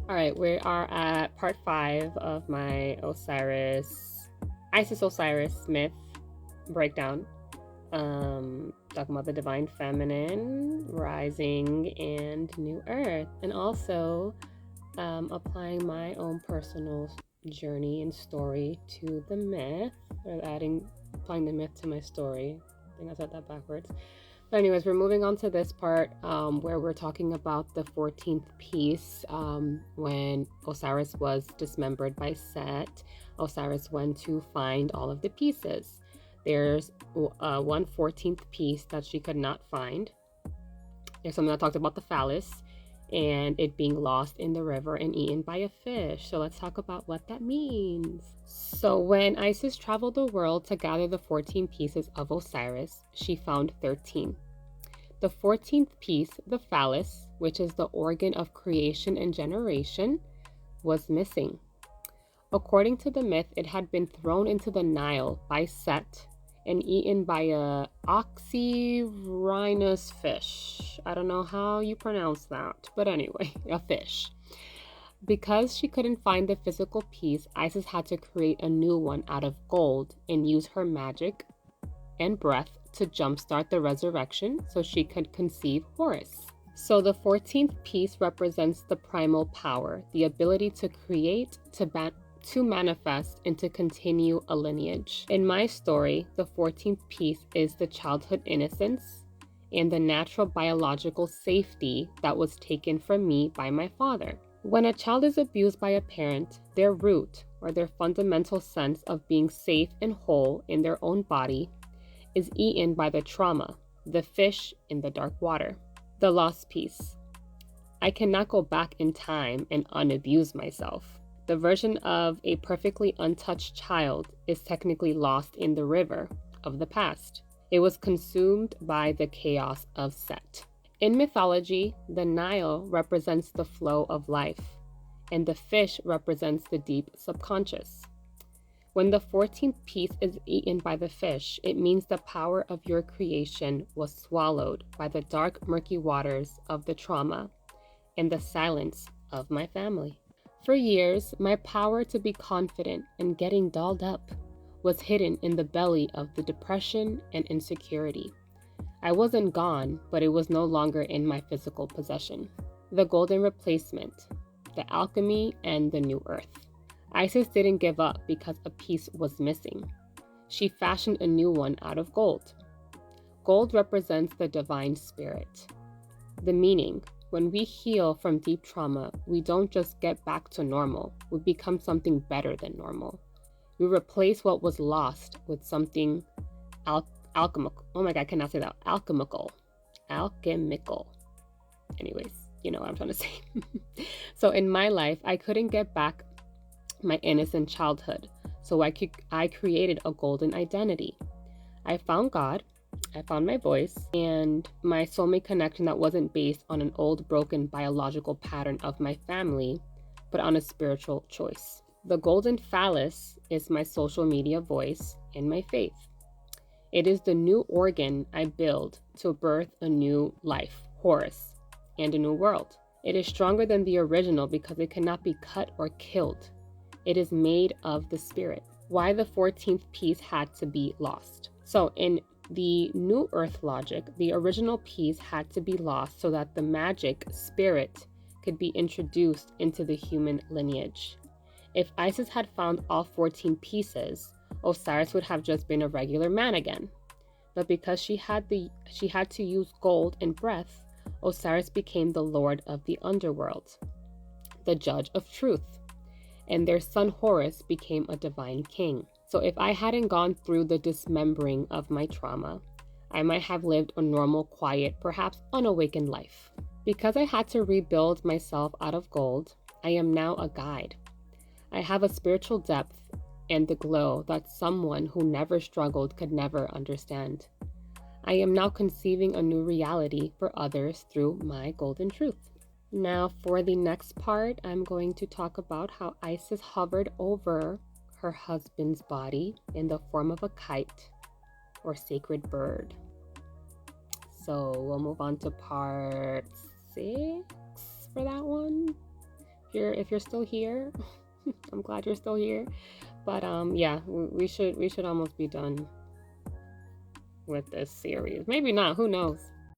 All right, we are at part 5 of my Isis-Osiris myth breakdown. Talking about the divine feminine, rising, and new earth, and also applying my own personal journey and story to the myth, or applying the myth to my story. I think I said that backwards. But anyways, we're moving on to this part where we're talking about the 14th piece. When Osiris was dismembered by Set, Osiris went to find all of the pieces. There's one 14th piece that she could not find. There's something that talked about the phallus and it being lost in the river and eaten by a fish. So let's talk about what that means. So when Isis traveled the world to gather the 14 pieces of Osiris, she found 13. The 14th piece, the phallus, which is the organ of creation and generation, was missing. According to the myth, it had been thrown into the Nile by Set and eaten by a Oxyrhinus fish. I don't know how you pronounce that, but anyway, a fish. Because she couldn't find the physical piece, Isis had to create a new one out of gold and use her magic and breath to jumpstart the resurrection so she could conceive Horus. So the 14th piece represents the primal power, the ability to create, to manifest, and to continue a lineage. In my story, the 14th piece is the childhood innocence and the natural biological safety that was taken from me by my father. When a child is abused by a parent, their root, or their fundamental sense of being safe and whole in their own body, is eaten by the trauma, the fish in the dark water. The lost piece. I cannot go back in time and unabuse myself. The version of a perfectly untouched child is technically lost in the river of the past. It was consumed by the chaos of Set. In mythology, the Nile represents the flow of life, and the fish represents the deep subconscious. When the 14th piece is eaten by the fish, it means the power of your creation was swallowed by the dark, murky waters of the trauma and the silence of my family. For years, my power to be confident and getting dolled up was hidden in the belly of the depression and insecurity. I wasn't gone, but it was no longer in my physical possession. The golden replacement, the alchemy, and the new earth. Isis didn't give up because a piece was missing. She fashioned a new one out of gold. Gold represents the divine spirit. The meaning, when we heal from deep trauma, we don't just get back to normal, we become something better than normal. We replace what was lost with something alchemical. Oh my God, I cannot say that. Alchemical. Anyways, you know what I'm trying to say. So in my life, I couldn't get back my innocent childhood, so I created a golden identity. I found God, I found my voice, and my soulmate connection that wasn't based on an old broken biological pattern of my family, but on a spiritual choice. The golden phallus is my social media voice and my faith. It is the new organ I build to birth a new life, Horus, and a new world. It is stronger than the original because it cannot be cut or killed. It is made of the spirit. Why the 14th piece had to be lost. So in the New Earth logic, the original piece had to be lost so that the magic spirit could be introduced into the human lineage. If Isis had found all 14 pieces, Osiris would have just been a regular man again. But because she had to use gold and breath, Osiris became the lord of the underworld, the judge of truth. And their son Horus became a divine king. So if I hadn't gone through the dismembering of my trauma, I might have lived a normal, quiet, perhaps unawakened life. Because I had to rebuild myself out of gold, I am now a guide. I have a spiritual depth and the glow that someone who never struggled could never understand. I am now conceiving a new reality for others through my golden truth. Now for the next part, I'm going to talk about how Isis hovered over her husband's body in the form of a kite or sacred bird. So we'll move on to part 6 for that one. if you're still here. I'm glad you're still here. But yeah, we should almost be done with this series. Maybe not, who knows?